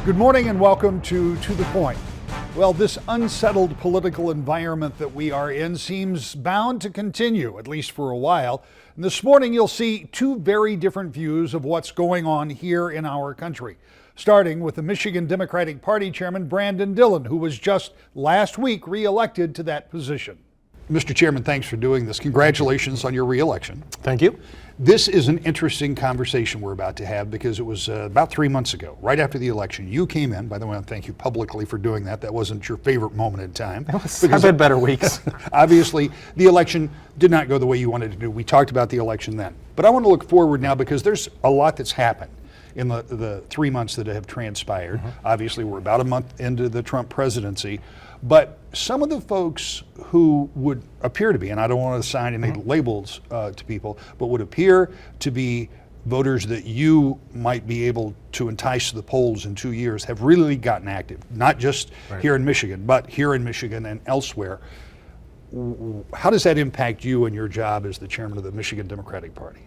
Good morning and welcome to the Point. Well, this unsettled political environment that we are in seems bound to continue, at least for a while. And this morning you'll see two very different views of what's going on here in our country. Starting with the Michigan Democratic Party Chairman Brandon Dillon, who was just last week re-elected to that position. Mr. Chairman, thanks for doing this. Congratulations on your re-election. Thank you. This is an interesting conversation we're about to have because it was about 3 months ago, right after the election. You came in. By the way, I want to thank you publicly for doing that. That wasn't your favorite moment in time. I've had better weeks. Obviously, the election did not go the way you wanted it to do. We talked about the election then. But I want to look forward now because there's a lot that's happened in the 3 months that have transpired. Obviously, we're about a month into the Trump presidency. But some of the folks who would appear to be, and I don't want to assign any labels to people, but would appear to be voters that you might be able to entice to the polls in 2 years have really gotten active, not just here in Michigan, but here in Michigan and elsewhere. How does that impact you and your job as the chairman of the Michigan Democratic Party?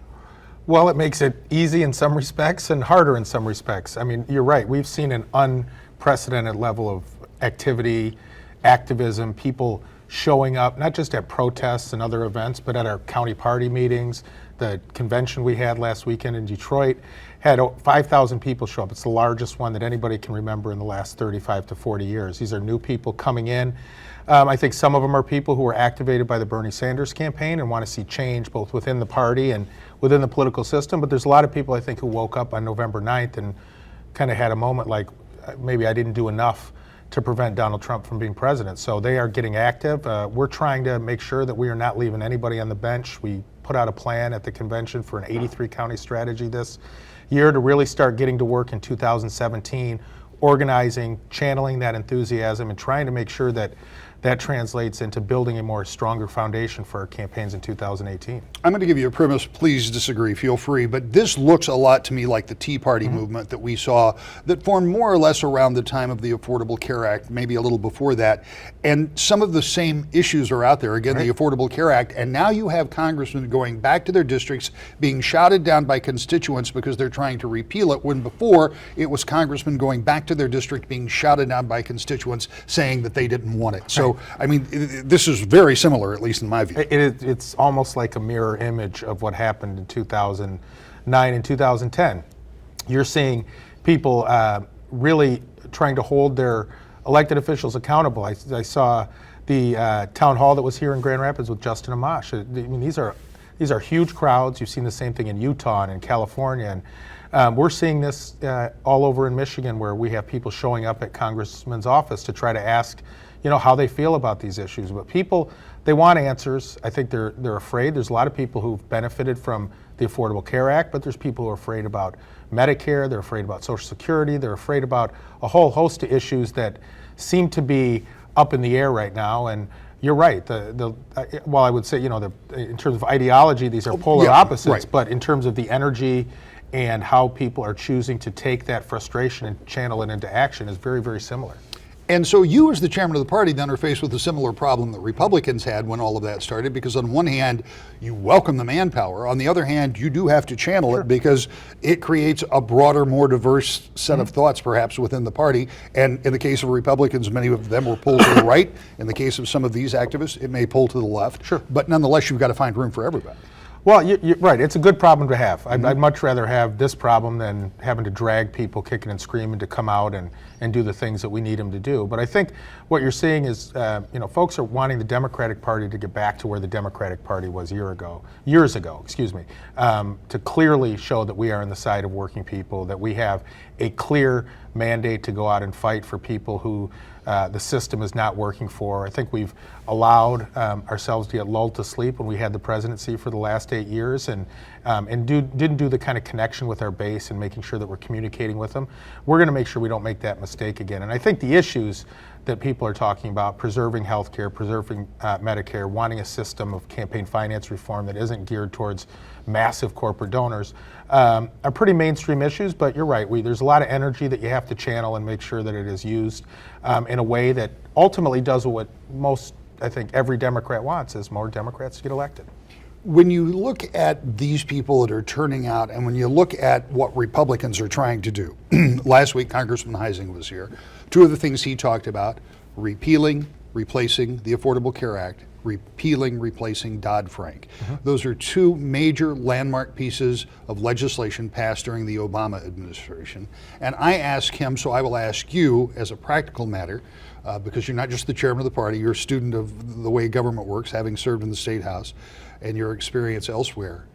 Well, it makes it easy in some respects and harder in some respects. I mean, you're right. We've seen an unprecedented level of activity, activism, people showing up, not just at protests and other events, but at our county party meetings. The convention we had last weekend in Detroit had 5,000 people show up. It's the largest one that anybody can remember in the last 35 to 40 years. These are new people coming in. I think some of them are people who were activated by the Bernie Sanders campaign and want to see change both within the party and within the political system. But there's a lot of people, I think, who woke up on November 9th and kind of had a moment like, maybe I didn't do enough to prevent Donald Trump from being president. So they are getting active. We're trying to make sure that we are not leaving anybody on the bench. We put out a plan at the convention for an 83 county strategy this year to really start getting to work in 2017, organizing, channeling that enthusiasm, and trying to make sure that that translates into building a more stronger foundation for our campaigns in 2018. I'm going to give you a premise. Please disagree, feel free. But this looks a lot to me like the Tea Party movement that we saw that formed more or less around the time of the Affordable Care Act, maybe a little before that. And some of the same issues are out there. Again, the Affordable Care Act. And now you have congressmen going back to their districts, being shouted down by constituents because they're trying to repeal it, when before it was congressmen going back to their district being shouted down by constituents saying that they didn't want it. So, I mean, this is very similar, at least in my view. It's almost like a mirror image of what happened in 2009 and 2010. You're seeing people really trying to hold their elected officials accountable. I saw the town hall that was here in Grand Rapids with Justin Amash. I mean, these are huge crowds. You've seen the same thing in Utah and in California. And we're seeing this all over in Michigan, where we have people showing up at congressman's office to try to ask, you know, how they feel about these issues. But people, they want answers. I think they're afraid. There's a lot of people who've benefited from the Affordable Care Act, but there's people who are afraid about Medicare, they're afraid about Social Security, they're afraid about a whole host of issues that seem to be up in the air right now. And you're right. Well, I would say, you know, in terms of ideology, these are polar opposites, but in terms of the energy and how people are choosing to take that frustration and channel it into action is very, very similar. And so you, as the chairman of the party, then are faced with a similar problem that Republicans had when all of that started, because on one hand, you welcome the manpower. On the other hand, you do have to channel it because it creates a broader, more diverse set of thoughts, perhaps, within the party. And in the case of Republicans, many of them will pull to the right. In the case of some of these activists, it may pull to the left. But nonetheless, you've got to find room for everybody. Well, you're right. It's a good problem to have. I'd much rather have this problem than having to drag people kicking and screaming to come out and do the things that we need them to do. But I think what you're seeing is, you know, folks are wanting the Democratic Party to get back to where the Democratic Party was years ago, to clearly show that we are on the side of working people, that we have a clear mandate to go out and fight for people who the system is not working for. I think we've allowed ourselves to get lulled to sleep when we had the presidency for the last 8 years and didn't do the kind of connection with our base and making sure that we're communicating with them. We're going to make sure we don't make that mistake again. And I think the issues that people are talking about, preserving health care, preserving Medicare, wanting a system of campaign finance reform that isn't geared towards massive corporate donors, are pretty mainstream issues. But you're right, there's a lot of energy that you have to channel and make sure that it is used in a way that ultimately does what most, I think, every Democrat wants, is more Democrats to get elected. When you look at these people that are turning out, and when you look at what Republicans are trying to do, last week Congressman Heising was here. Two of the things he talked about: repealing, replacing the Affordable Care Act, repealing, replacing Dodd-Frank. Those are two major landmark pieces of legislation passed during the Obama administration. And I asked him, so I will ask you as a practical matter, because you're not just the chairman of the party, you're a student of the way government works, having served in the State House and your experience elsewhere.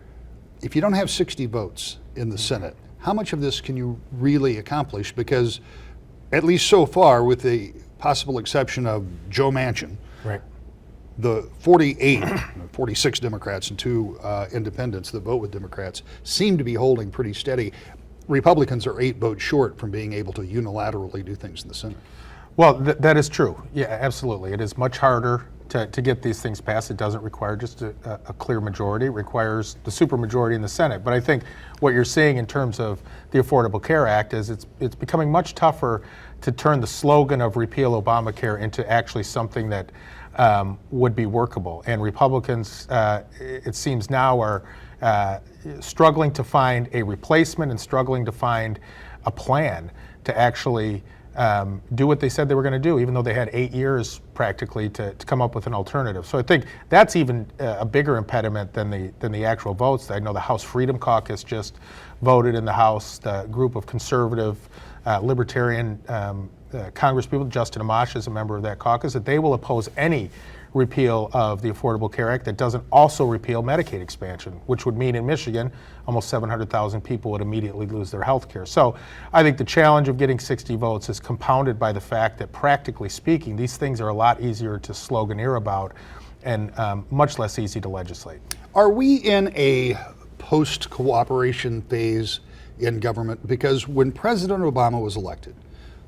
If you don't have 60 votes in the Senate, how much of this can you really accomplish? Because at least so far, with the possible exception of Joe Manchin, Right. the 46 Democrats and 2 independents that vote with Democrats seem to be holding pretty steady. Republicans are 8 votes short from being able to unilaterally do things in the Senate. Well, that is true. Yeah, absolutely. It is much harder to get these things passed. It doesn't require just a clear majority. It requires the supermajority in the Senate. But I think what you're seeing in terms of the Affordable Care Act is it's becoming much tougher to turn the slogan of repeal Obamacare into actually something that would be workable. And Republicans, it seems now, are struggling to find a replacement and struggling to find a plan to actually do what they said they were going to do, even though they had 8 years practically to come up with an alternative. So I think that's even a bigger impediment than the actual votes. I know the House Freedom Caucus just voted in the House. The group of conservative, libertarian congresspeople, Justin Amash is a member of that caucus, that they will oppose any repeal of the Affordable Care Act that doesn't also repeal Medicaid expansion, which would mean in Michigan, almost 700,000 people would immediately lose their health care. So I think the challenge of getting 60 votes is compounded by the fact that, practically speaking, these things are a lot easier to sloganeer about and much less easy to legislate. Are we in a post-cooperation phase in government? Because when President Obama was elected,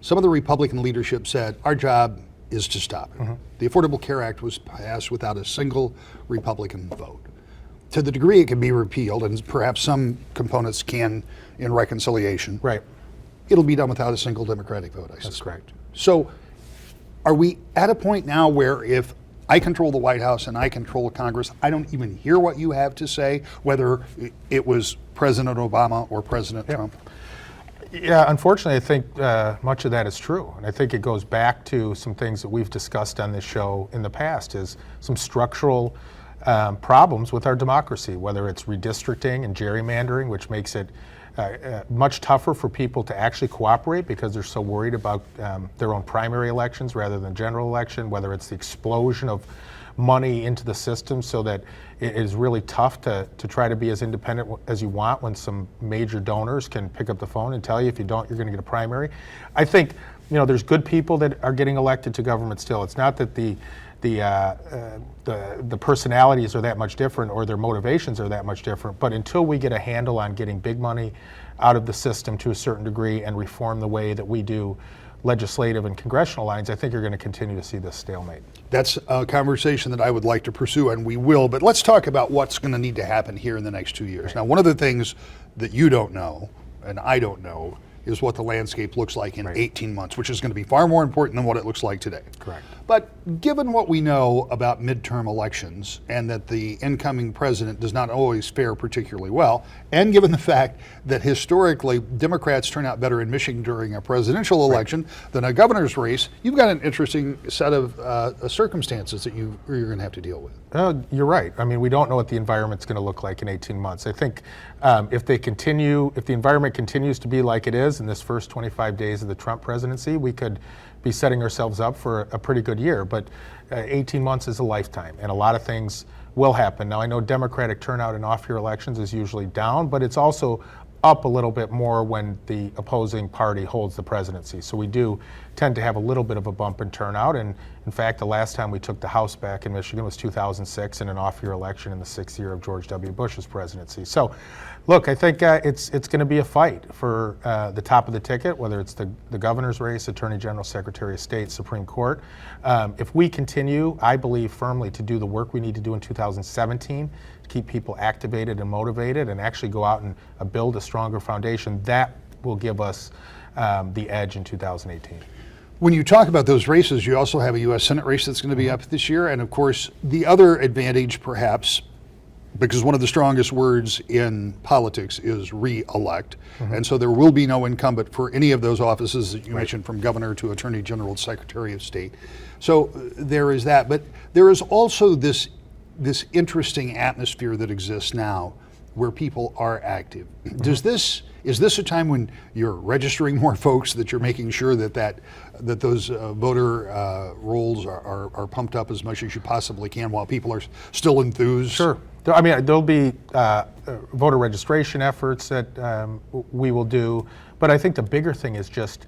some of the Republican leadership said, our job is to stop it. The Affordable Care Act was passed without a single Republican vote. To the degree it can be repealed, and perhaps some components can in reconciliation, Right. it'll be done without a single Democratic vote, I suspect. That's correct. So are we at a point now where if I control the White House and I control Congress, I don't even hear what you have to say, whether it was President Obama or President Trump? Yeah, unfortunately, I think much of that is true. And I think it goes back to some things that we've discussed on this show in the past, is some structural problems with our democracy, whether it's redistricting and gerrymandering, which makes it much tougher for people to actually cooperate because they're so worried about their own primary elections rather than general election, whether it's the explosion of money into the system so that it is really tough to try to be as independent as you want when some major donors can pick up the phone and tell you if you don't, you're going to get a primary. I think, there's good people that are getting elected to government still. It's not that the personalities are that much different or their motivations are that much different, but until we get a handle on getting big money out of the system to a certain degree and reform the way that we do legislative and congressional lines, I think you're going to continue to see this stalemate. That's a conversation that I would like to pursue, and we will. But let's talk about what's going to need to happen here in the next 2 years. Now, one of the things that you don't know, and I don't know, is what the landscape looks like in 18 months, which is going to be far more important than what it looks like today. Correct. But given what we know about midterm elections and that the incoming president does not always fare particularly well, and given the fact that historically Democrats turn out better in Michigan during a presidential election than a governor's race, you've got an interesting set of circumstances that you're going to have to deal with. You're right. I mean, we don't know what the environment's going to look like in 18 months. I think if the environment continues to be like it is in this first 25 days of the Trump presidency, we could be setting ourselves up for a pretty good year. But 18 months is a lifetime, and a lot of things will happen. Now, I know Democratic turnout in off-year elections is usually down, but it's also up a little bit more when the opposing party holds the presidency. So we do tend to have a little bit of a bump in turnout. And in fact, the last time we took the House back in Michigan was 2006 in an off-year election in the 6th year of George W. Bush's presidency. So look, I think it's going to be a fight for the top of the ticket, whether it's the governor's race, Attorney General, Secretary of State, Supreme Court. If we continue, I believe firmly, to do the work we need to do in 2017, to keep people activated and motivated and actually go out and build a stronger foundation, that will give us the edge in 2018. When you talk about those races, you also have a U.S. Senate race that's going to be up this year. And of course, the other advantage perhaps because one of the strongest words in politics is re-elect. And so there will be no incumbent for any of those offices that you mentioned, from governor to attorney general, secretary of state. So there is that. But there is also this interesting atmosphere that exists now where people are active. Is this a time when you're registering more folks, that you're making sure that those voter rolls are pumped up as much as you possibly can while people are still enthused? Sure. I mean, there'll be voter registration efforts that we will do, but I think the bigger thing is just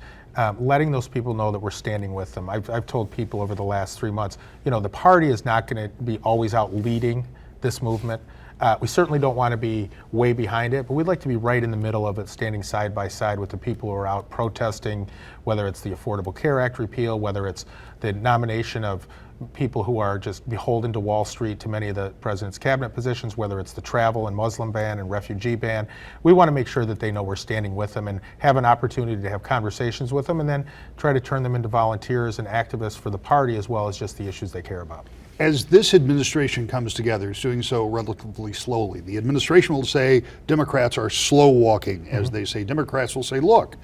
letting those people know that we're standing with them. I've told people over the last 3 months, the party is not going to be always out leading this movement. We certainly don't want to be way behind it, but we'd like to be right in the middle of it, standing side by side with the people who are out protesting, whether it's the Affordable Care Act repeal, whether it's the nomination of people who are just beholden to Wall Street to many of the president's cabinet positions, whether it's the travel and Muslim ban and refugee ban. We want to make sure that they know we're standing with them and have an opportunity to have conversations with them, and then try to turn them into volunteers and activists for the party, as well as just the issues they care about. As this administration comes together, it's doing so relatively slowly. The administration will say Democrats are slow walking, as they say. Democrats will say, look,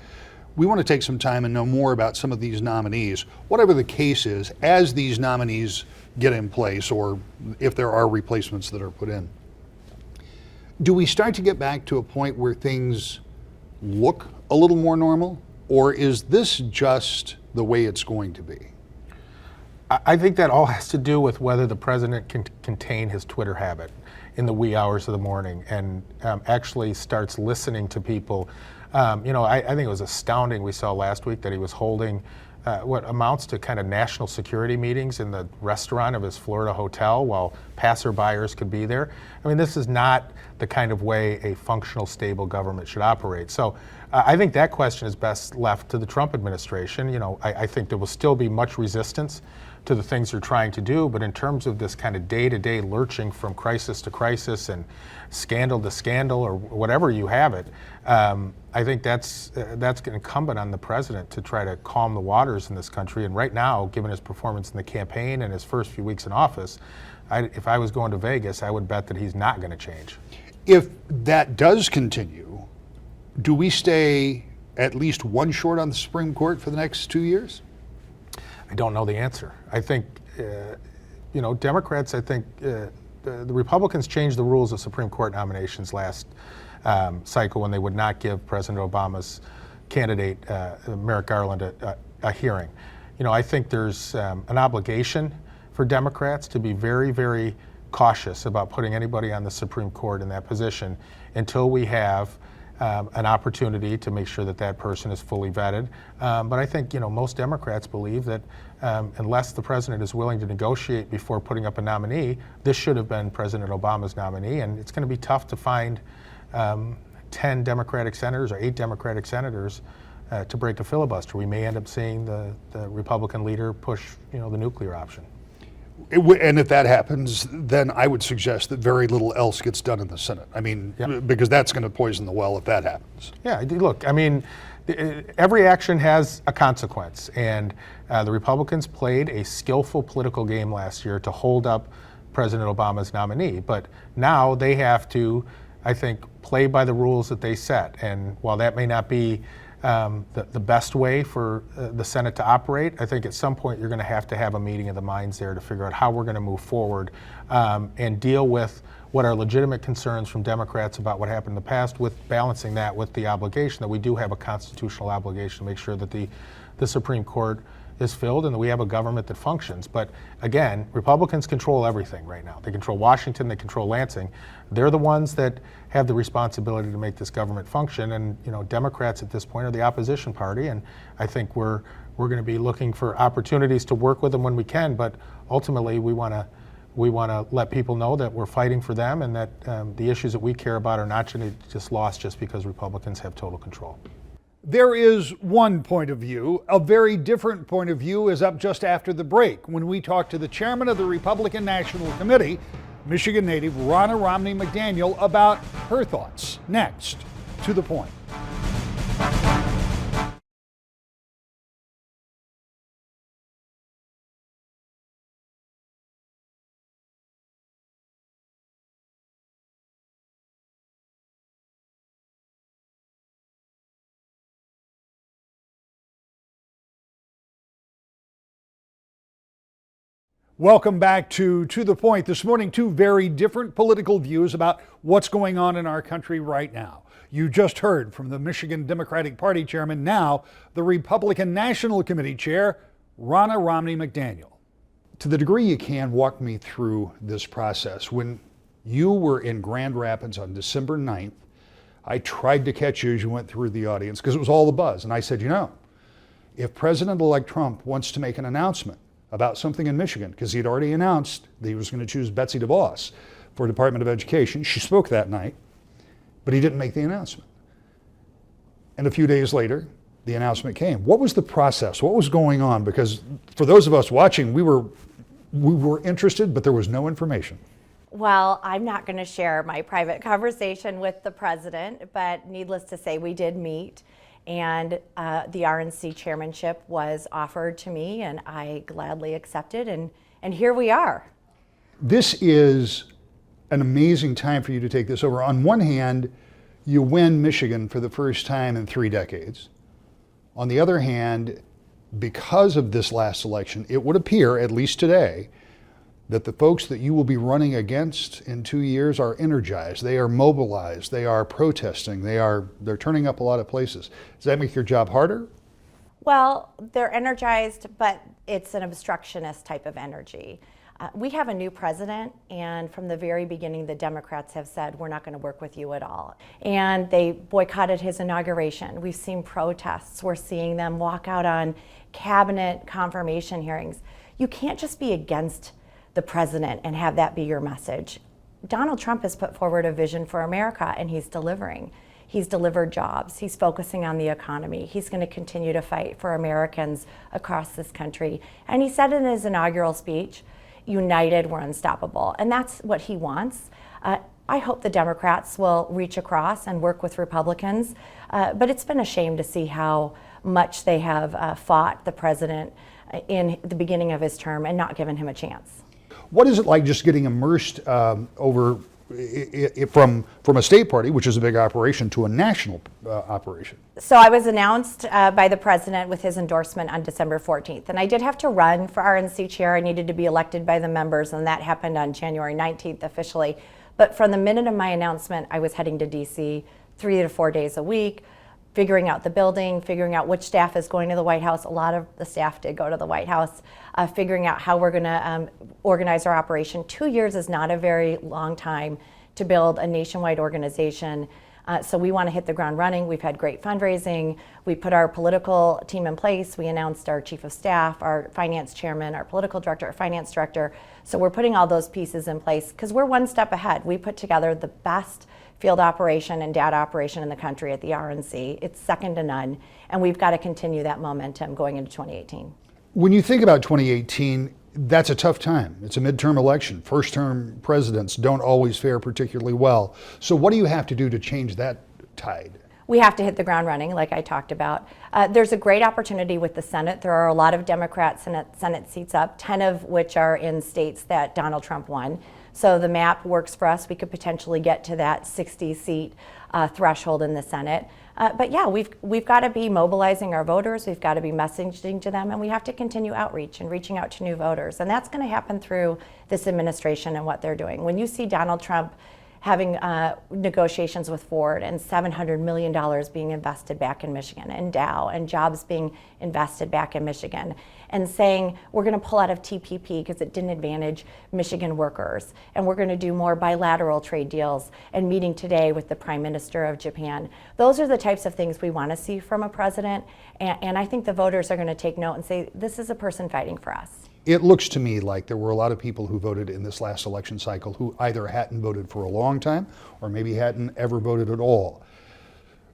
we want to take some time and know more about some of these nominees. Whatever the case is, as these nominees get in place, or if there are replacements that are put in, do we start to get back to a point where things look a little more normal? Or is this just the way it's going to be? I think that all has to do with whether the president can contain his Twitter habit in the wee hours of the morning and actually starts listening to people. I think it was astounding, we saw last week, that he was holding what amounts to kind of national security meetings in the restaurant of his Florida hotel while passerbyers could be there. I mean, this is not the kind of way a functional, stable government should operate. So I think that question is best left to the Trump administration. I think there will still be much resistance to the things they're trying to do, but in terms of this kind of day-to-day lurching from crisis to crisis and scandal to scandal, or whatever you have it, I think that's incumbent on the president to try to calm the waters in this country. And right now, given his performance in the campaign and his first few weeks in office, if I was going to Vegas, I would bet that he's not going to change. If that does continue, do we stay at least one short on the Supreme Court for the next 2 years? I don't know the answer. I think, Democrats, the Republicans changed the rules of Supreme Court nominations last cycle when they would not give President Obama's candidate, Merrick Garland, a hearing. I think there's an obligation for Democrats to be very, very cautious about putting anybody on the Supreme Court in that position until we have an opportunity to make sure that that person is fully vetted. But I think, most Democrats believe that unless the president is willing to negotiate before putting up a nominee, this should have been President Obama's nominee. And it's going to be tough to find 10 Democratic senators or 8 Democratic senators to break a filibuster. We may end up seeing the Republican leader push, the nuclear option. And if that happens, then I would suggest that very little else gets done in the Senate. I mean, because that's going to poison the well if that happens. Yeah, look, I mean, every action has a consequence. And the Republicans played a skillful political game last year to hold up President Obama's nominee. But now they have to, I think, play by the rules that they set. And while that may not be the best way for the Senate to operate, I think at some point you're going to have a meeting of the minds there to figure out how we're going to move forward and deal with what are legitimate concerns from Democrats about what happened in the past, with balancing that with the obligation that we do have a constitutional obligation to make sure that the Supreme Court is filled and that we have a government that functions. But again, Republicans control everything right now. They control Washington, they control Lansing. They're the ones that have the responsibility to make this government function. And Democrats at this point are the opposition party, and I think we're going to be looking for opportunities to work with them when we can. But ultimately, we want to let people know that we're fighting for them, and that the issues that we care about are not just lost just because Republicans have total control. There is one point of view. A very different point of view is up just after the break when we talk to the chairman of the Republican National Committee, Michigan native Ronna Romney McDaniel, about her thoughts. Next, To the Point. Welcome back to the Point. This morning, two very different political views about what's going on in our country right now. You just heard from the Michigan Democratic Party chairman, now the Republican National Committee chair, Romney McDaniel. To the degree you can, walk me through this process. When you were in Grand Rapids on December 9th, I tried to catch you as you went through the audience because it was all the buzz. And I said, if President-elect Trump wants to make an announcement about something in Michigan, because he had already announced that he was going to choose Betsy DeVos for Department of Education. She spoke that night, but he didn't make the announcement. And a few days later, the announcement came. What was the process? What was going on? Because for those of us watching, we were interested, but there was no information. Well, I'm not going to share my private conversation with the president, but needless to say, we did meet. And the RNC chairmanship was offered to me, and I gladly accepted, and here we are. This is an amazing time for you to take this over. On one hand, you win Michigan for the first time in 3 decades. On the other hand, because of this last election, it would appear, at least today, that the folks that you will be running against in 2 years are energized, they are mobilized, they are protesting, they're turning up a lot of places. Does that make your job harder? Well, they're energized, but it's an obstructionist type of energy. We have a new president, and from the very beginning, the Democrats have said, we're not going to work with you at all. And they boycotted his inauguration. We've seen protests. We're seeing them walk out on cabinet confirmation hearings. You can't just be against the president and have that be your message. Donald Trump has put forward a vision for America, and he's delivering. He's delivered jobs. He's focusing on the economy. He's going to continue to fight for Americans across this country. And he said in his inaugural speech, united, we're unstoppable. And that's what he wants. I hope the Democrats will reach across and work with Republicans. But it's been a shame to see how much they have fought the president in the beginning of his term and not given him a chance. What is it like just getting immersed from a state party, which is a big operation, to a national operation? So I was announced by the president with his endorsement on December 14th. And I did have to run for RNC chair. I needed to be elected by the members, and that happened on January 19th officially. But from the minute of my announcement, I was heading to DC 3 to 4 days a week, figuring out the building, figuring out which staff is going to the White House. A lot of the staff did go to the White House, figuring out how we're going to organize our operation. 2 years is not a very long time to build a nationwide organization. So we want to hit the ground running. We've had great fundraising. We put our political team in place. We announced our chief of staff, our finance chairman, our political director, our finance director. So we're putting all those pieces in place because we're one step ahead. We put together the best field operation and data operation in the country at the RNC. It's second to none, and we've got to continue that momentum going into 2018. When you think about 2018, that's a tough time. It's a midterm election. First-term presidents don't always fare particularly well. So what do you have to do to change that tide? We have to hit the ground running, like I talked about. There's a great opportunity with the Senate. There are a lot of Democrat Senate seats up, 10 of which are in states that Donald Trump won. So the map works for us. We could potentially get to that 60-seat threshold in the Senate. But yeah, we've got to be mobilizing our voters. We've got to be messaging to them, and we have to continue outreach and reaching out to new voters. And that's going to happen through this administration and what they're doing. When you see Donald Trump having negotiations with Ford and $700 million being invested back in Michigan, and Dow, and jobs being invested back in Michigan, and saying we're going to pull out of TPP because it didn't advantage Michigan workers, and we're going to do more bilateral trade deals, and meeting today with the Prime Minister of Japan. Those are the types of things we want to see from a president, and I think the voters are going to take note and say, this is a person fighting for us. It looks to me like there were a lot of people who voted in this last election cycle who either hadn't voted for a long time or maybe hadn't ever voted at all.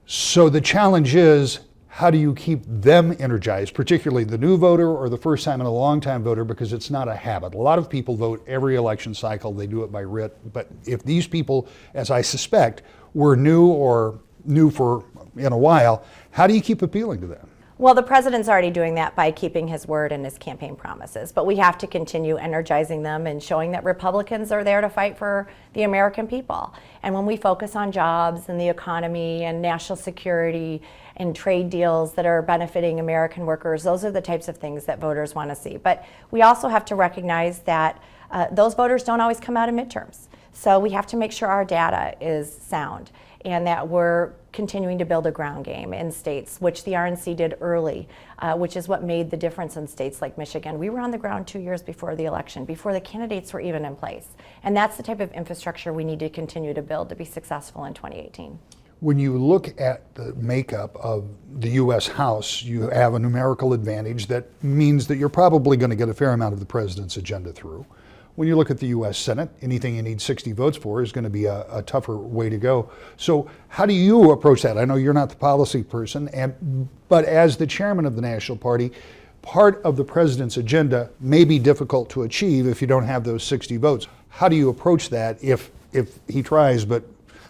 So the challenge is, how do you keep them energized, particularly the new voter or the first time and a long time voter, because it's not a habit. A lot of people vote every election cycle, they do it by writ, but if these people, as I suspect, were new or new for in a while, how do you keep appealing to them? Well, the president's already doing that by keeping his word and his campaign promises, but we have to continue energizing them and showing that Republicans are there to fight for the American people. And when we focus on jobs and the economy and national security and trade deals that are benefiting American workers, those are the types of things that voters want to see. But we also have to recognize that those voters don't always come out in midterms. So we have to make sure our data is sound and that we're continuing to build a ground game in states, which the RNC did early, which is what made the difference in states like Michigan. We were on the ground 2 years before the election, before the candidates were even in place. And that's the type of infrastructure we need to continue to build to be successful in 2018. When you look at the makeup of the U.S. House, you have a numerical advantage that means that you're probably going to get a fair amount of the president's agenda through. When you look at the U.S. Senate, anything you need 60 votes for is going to be a tougher way to go. So how do you approach that? I know you're not the policy person, but as the chairman of the National Party, part of the president's agenda may be difficult to achieve if you don't have those 60 votes. How do you approach that if he tries but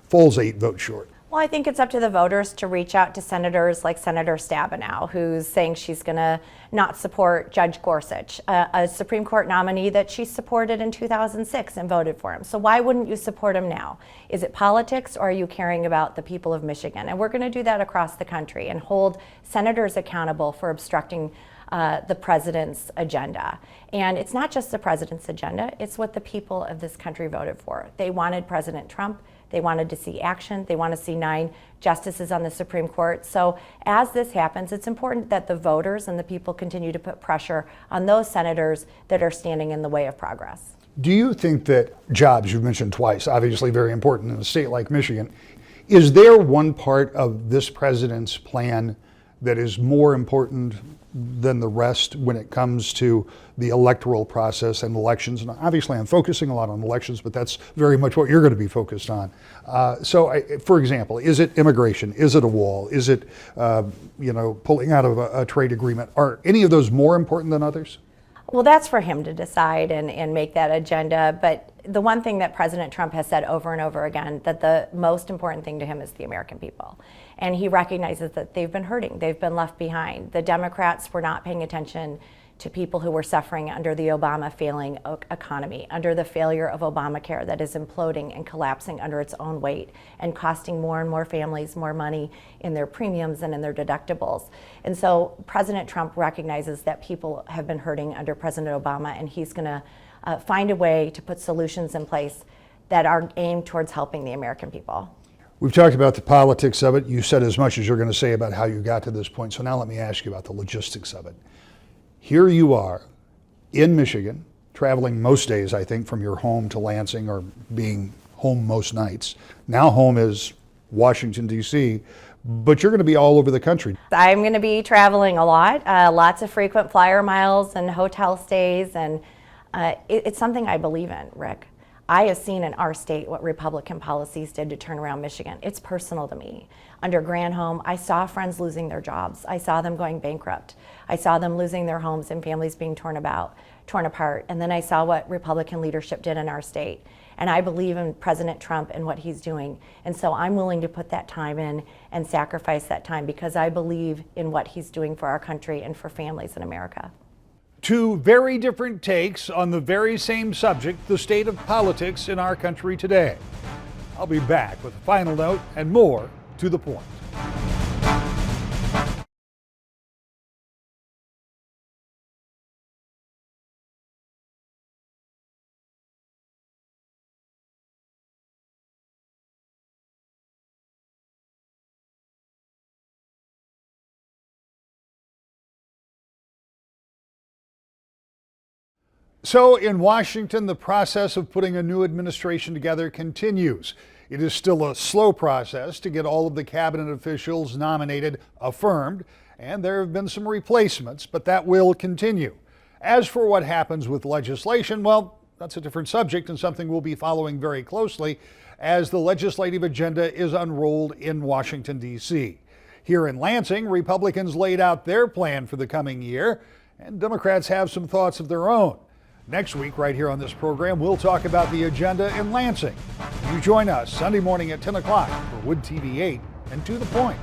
falls 8 votes short? Well, I think it's up to the voters to reach out to senators like Senator Stabenow, who's saying she's going to not support Judge Gorsuch, a Supreme Court nominee that she supported in 2006 and voted for him. So why wouldn't you support him now? Is it politics, or are you caring about the people of Michigan? And we're going to do that across the country and hold senators accountable for obstructing the president's agenda. And it's not just the president's agenda, it's what the people of this country voted for. They wanted President Trump. They wanted to see action. They want to see 9 justices on the Supreme Court. So as this happens, it's important that the voters and the people continue to put pressure on those senators that are standing in the way of progress. Do you think that jobs, you've mentioned twice, obviously very important in a state like Michigan, is there one part of this president's plan that is more important than the rest when it comes to the electoral process and elections? And obviously I'm focusing a lot on elections, but that's very much what you're going to be focused on. For example, is it immigration? Is it a wall? Is it pulling out of a trade agreement? Are any of those more important than others? Well, that's for him to decide and make that agenda. But the one thing that President Trump has said over and over again, that the most important thing to him is the American people. And he recognizes that they've been hurting. They've been left behind. The Democrats were not paying attention to people who were suffering under the Obama failing economy, under the failure of Obamacare that is imploding and collapsing under its own weight and costing more and more families more money in their premiums and in their deductibles. And so President Trump recognizes that people have been hurting under President Obama, and he's going to find a way to put solutions in place that are aimed towards helping the American people. We've talked about the politics of it. You said as much as you're going to say about how you got to this point. So now let me ask you about the logistics of it. Here you are in Michigan, traveling most days, I think, from your home to Lansing, or being home most nights. Now home is Washington, D.C., but you're going to be all over the country. I'm going to be traveling a lot, lots of frequent flyer miles and hotel stays, and it's something I believe in, Rick. I have seen in our state what Republican policies did to turn around Michigan. It's personal to me. Under Granholm, I saw friends losing their jobs. I saw them going bankrupt. I saw them losing their homes and families being torn apart. And then I saw what Republican leadership did in our state. And I believe in President Trump and what he's doing. And so I'm willing to put that time in and sacrifice that time because I believe in what he's doing for our country and for families in America. Two very different takes on the very same subject, the state of politics in our country today. I'll be back with a final note and more to the point. So in Washington, the process of putting a new administration together continues. It is still a slow process to get all of the cabinet officials nominated affirmed, and there have been some replacements, but that will continue. As for what happens with legislation, well, that's a different subject and something we'll be following very closely as the legislative agenda is unrolled in Washington, D.C. Here in Lansing, Republicans laid out their plan for the coming year, and Democrats have some thoughts of their own. Next week, right here on this program, we'll talk about the agenda in Lansing. You join us Sunday morning at 10 o'clock for Wood TV 8 and To the Point.